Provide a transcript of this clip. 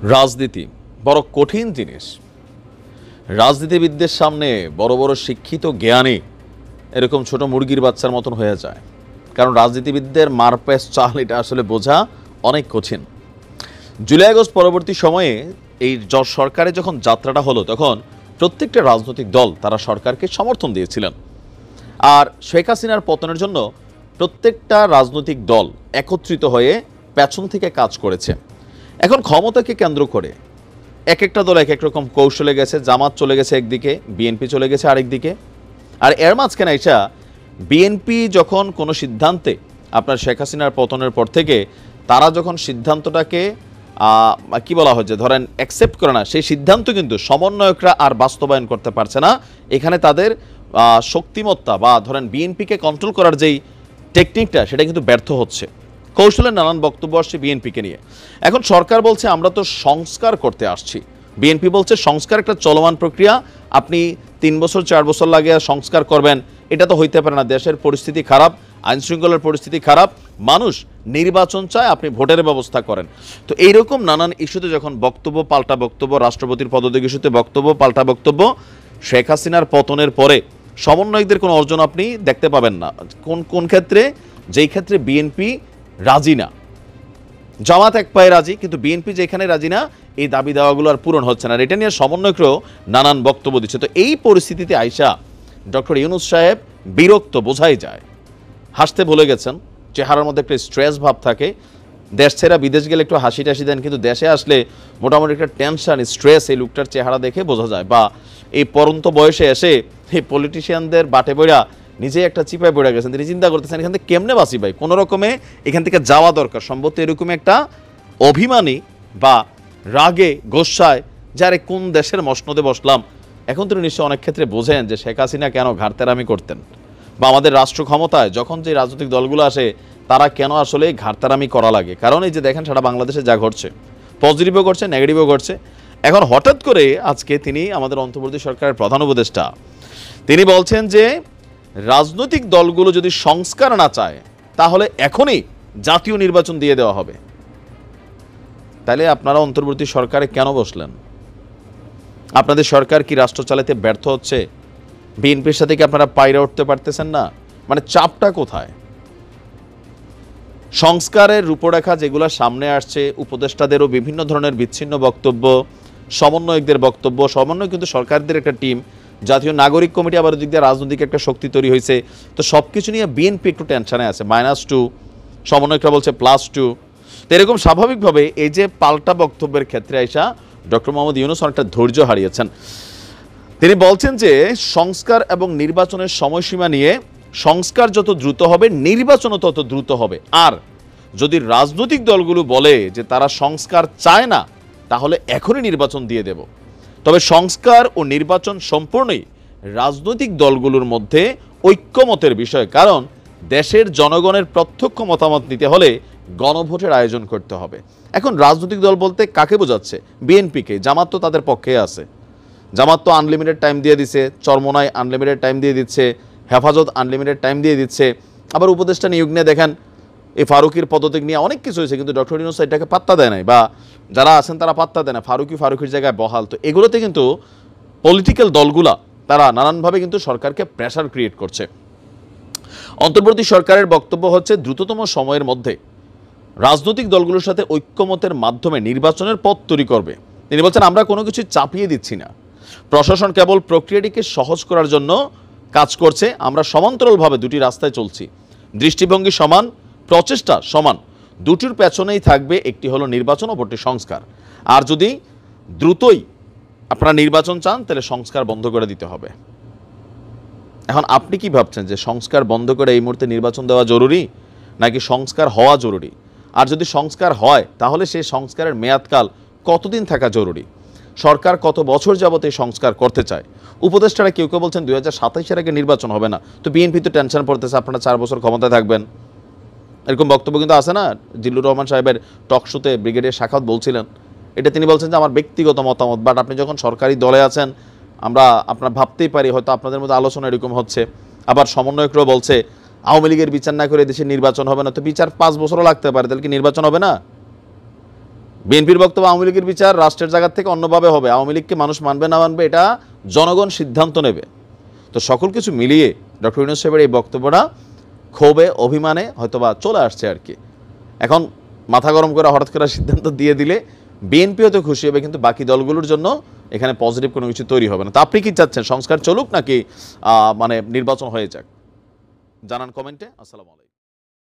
রাজনীতি বড় কঠিন জিনিস। রাজনীতিবিদদের সামনে বড় বড় শিক্ষিত জ্ঞানী এরকম ছোট মুরগির বাচ্চার মতন হয়ে যায়, কারণ রাজনীতিবিদদের মারপ্যাচ চাল এটা আসলে বোঝা অনেক কঠিন। জুলাই আগস্ট পরবর্তী সময়ে এই সরকারে যখন যাত্রাটা হলো, তখন প্রত্যেকটা রাজনৈতিক দল তারা সরকারকে সমর্থন দিয়েছিলেন। আর শেখ হাসিনার পতনের জন্য প্রত্যেকটা রাজনৈতিক দল একত্রিত হয়ে পেছন থেকে কাজ করেছে। এখন ক্ষমতাকে কেন্দ্র করে এক একটা দল এক এক রকম কৌশলে গেছে। জামাত চলে গেছে একদিকে, বিএনপি চলে গেছে আরেক দিকে। আর এর মাঝখানে এসা বিএনপি যখন কোনো সিদ্ধান্তে, আপনার শেখ হাসিনার পতনের পর থেকে তারা যখন সিদ্ধান্তটাকে কি বলা হয় যে ধরেন অ্যাকসেপ্ট করে না, সেই সিদ্ধান্ত কিন্তু সমন্বয়করা আর বাস্তবায়ন করতে পারছে না। এখানে তাদের শক্তিমত্তা বা ধরেন বিএনপিকে কন্ট্রোল করার যেই টেকনিকটা, সেটা কিন্তু ব্যর্থ হচ্ছে। কৌশলের নানান বক্তব্য আসছে বিএনপিকে নিয়ে। এখন সরকার বলছে আমরা তো সংস্কার করতে আসছি, বিএনপি বলছে সংস্কার একটা চলমান প্রক্রিয়া, আপনি 3 বছর 4 বছর লাগে সংস্কার করবেন, এটা তো হইতে পারে না। দেশের পরিস্থিতি খারাপ, আইনশৃঙ্খলার পরিস্থিতি খারাপ, মানুষ নির্বাচন চায়, আপনি ভোটের ব্যবস্থা করেন। তো এইরকম নানান ইস্যুতে যখন বক্তব্য পাল্টা বক্তব্য, রাষ্ট্রপতির পদত্যাগ ইস্যুতে বক্তব্য পাল্টা বক্তব্য, শেখ হাসিনার পতনের পরে সমন্বয়কদের কোনো অর্জন আপনি দেখতে পাবেন না। কোন ক্ষেত্রে? যেই ক্ষেত্রে বিএনপি রাজি না। জামাত এক পায়ে রাজি, কিন্তু বিএনপি যেখানে রাজি না, এই দাবি দেওয়াগুলো আর পূরণ হচ্ছে না। এটা নিয়ে সমন্বয়করাও নানান বক্তব্য দিচ্ছে। তো এই পরিস্থিতিতে আইসা ডক্টর ইউনূস সাহেব বিরক্ত, বোঝাই যায়। হাসতে ভুলে গেছেন, চেহারার মধ্যে একটা স্ট্রেস ভাব থাকে। দেশ ছেড়া বিদেশ গেলে একটু হাসি টাসি দেন, কিন্তু দেশে আসলে মোটামুটি একটা টেনশন, স্ট্রেস এই লোকটার চেহারা দেখে বোঝা যায়। বা এই পরন্ত বয়সে এসে এই পলিটিশিয়ানদের বাটে বইরা নিজে একটা চিপায় পড়ে গেছেন। তিনি চিন্তা করতেছেন এখান থেকে কেমনে বাঁচি ভাই, কোনো রকমে এখান থেকে যাওয়া দরকার। সম্ভবত এরকম একটা অভিমানী বা রাগে গোস্বায় যারে কোন দেশের মসনদে বসলাম। এখন তিনি নিশ্চয় অনেক ক্ষেত্রে বোঝেন যে শেখ হাসিনা কেন ঘাড়তেরামি করতেন, বা আমাদের রাষ্ট্র ক্ষমতায় যখন যে রাজনৈতিক দলগুলো আসে তারা কেন আসলে ঘাড়তেরামি করা লাগে। কারণ এই যে দেখেন সারা বাংলাদেশে যা ঘটছে, পজিটিভও ঘটছে, নেগেটিভও ঘটছে। এখন হঠাৎ করে আজকে তিনি আমাদের অন্তর্বর্তী সরকারের প্রধান উপদেষ্টা, তিনি বলছেন যে রাজনৈতিক দলগুলো যদি সংস্কার না চায় তাহলে এখনই জাতীয় নির্বাচন দিয়ে দেওয়া হবে। তাহলে আপনারা অন্তর্বর্তী সরকারে কেন বসলেন? আপনাদের সরকার কি রাষ্ট্র চালাতে ব্যর্থ হচ্ছে? বিএনপির সাথে কি আপনারা পায়রা উঠতে পারতেছেন না? মানে চাপটা কোথায়? সংস্কারের রূপরেখা যেগুলো সামনে আসছে, উপদেষ্টাদেরও বিভিন্ন ধরনের বিচ্ছিন্ন বক্তব্য, সমন্বয়কদের বক্তব্য, সমন্বয় কিন্তু সরকারদের একটা টিম, জাতীয় নাগরিক কমিটি আবার দিক দিয়ে রাজনৈতিক একটা শক্তি তৈরি হয়েছে। তো সব কিছু নিয়ে বিএনপি একটু টেনশনে আছে, -2, সমন্বয়করা বলছে +2। তো এরকম স্বাভাবিকভাবে এই যে পাল্টা বক্তব্যের ক্ষেত্রে আইসা ডক্টর মোহাম্মদ ইউনূস অনেকটা ধৈর্য হারিয়েছেন। তিনি বলছেন যে সংস্কার এবং নির্বাচনের সময়সীমা নিয়ে, সংস্কার যত দ্রুত হবে নির্বাচনও তত দ্রুত হবে। আর যদি রাজনৈতিক দলগুলো বলে যে তারা সংস্কার চায় না, তাহলে এখনই নির্বাচন দিয়ে দেব। তবে সংস্কার ও নির্বাচন সম্পূর্ণই রাজনৈতিক দলগুলোর মধ্যে ঐক্যমতের বিষয়, কারণ দেশের জনগণের প্রত্যক্ষ মতামত নিতে হলে গণভোটের আয়োজন করতে হবে। এখন রাজনৈতিক দল বলতে কাকে বোঝাচ্ছে? বিএনপিকে। জামাত তো তাদের পক্ষে আছে। জামাত তো আনলিমিটেড টাইম দিয়ে দিচ্ছে, চরমোনায় আনলিমিটেড টাইম দিয়ে দিচ্ছে, হেফাজত আনলিমিটেড টাইম দিয়ে দিচ্ছে। আবার উপদেষ্টা নিয়োগ নিয়ে দেখেন এই ফারুকির পদত্যাগ নিয়ে অনেক কিছু হয়েছে, কিন্তু ডক্টর ইউনূস এটাকে পাত্তা দেয় নাই, বা যারা আছেন তারা পাত্তা দেয় না। ফারুকির জায়গায় বহাল। তো এগুলোতে কিন্তু পলিটিক্যাল দলগুলা তারা নানানভাবে কিন্তু সরকারকে প্রেশার ক্রিয়েট করছে। অন্তর্বর্তী সরকারের বক্তব্য হচ্ছে দ্রুততম সময়ের মধ্যে রাজনৈতিক দলগুলোর সাথে ঐক্যমতের মাধ্যমে নির্বাচনের পথ তৈরি করবে। তিনি বলছেন আমরা কোনো কিছু চাপিয়ে দিচ্ছি না, প্রশাসন কেবল প্রক্রিয়াটিকে সহজ করার জন্য কাজ করছে। আমরা সমান্তরালভাবে দুটি রাস্তায় চলছি, দৃষ্টিভঙ্গি সমান, প্রচেষ্টা সমান, দুটির পেছনেই থাকবে, একটি হলো নির্বাচন, অপরটি সংস্কার। আর যদি দ্রুতই আপনারা নির্বাচন চান তাহলে সংস্কার বন্ধ করে দিতে হবে। এখন আপনি কি ভাবছেন যে সংস্কার বন্ধ করে এই মুহূর্তে নির্বাচন দেওয়া জরুরি, নাকি সংস্কার হওয়া জরুরি? আর যদি সংস্কার হয় তাহলে সেই সংস্কারের মেয়াদকাল কতদিন থাকা জরুরি? সরকার কত বছর যাবত এই সংস্কার করতে চায়? উপদেষ্টারা কেউ কেউ বলছেন 2027-এর আগে নির্বাচন হবে না। তো বিএনপি তো টেনশন পড়তেছে আপনারা 4 বছর ক্ষমতায় থাকবেন, এরকম বক্তব্য কিন্তু আছে না। জিল্লুর রহমান সাহেবের টক শোতে ব্রিগেডিয়ার শাখাওয়াত বলছিলেন, এটা তিনি বলছেন যে আমার ব্যক্তিগত মতামত, বাট আপনি যখন সরকারি দলে আছেন আমরা আপনার ভাবতেই পারি হয়তো আপনাদের মধ্যে আলোচনা এরকম হচ্ছে। আবার সমন্বয়করাও বলছে আওয়ামী লীগের বিচার না করে দেশের নির্বাচন হবে না। তো বিচার 5 বছরও লাগতে পারে, তাহলে কি নির্বাচন হবে না? বিএনপির বক্তব্য আওয়ামী লীগের বিচার রাষ্ট্রের জায়গা থেকে অন্যভাবে হবে, আওয়ামী লীগকে মানুষ মানবে না মানবে এটা জনগণ সিদ্ধান্ত নেবে। তো সকল কিছু মিলিয়ে ডক্টর ইউনূস সাহেবের এই বক্তব্যটা ক্ষোভে অভিমানে হয়তোবা চলে আসছে আর কি। এখন মাথা গরম করে হঠাৎ করে সিদ্ধান্ত দিয়ে দিলে বিএনপি হয়তো খুশি হবে, কিন্তু বাকি দলগুলোর জন্য এখানে পজিটিভ কোনো কিছু তৈরি হবে না। তো আপনি কি চাচ্ছেন, সংস্কার চলুক নাকি মানে নির্বাচন হয়ে যাক? জানান কমেন্টে। আসসালামু আলাইকুম।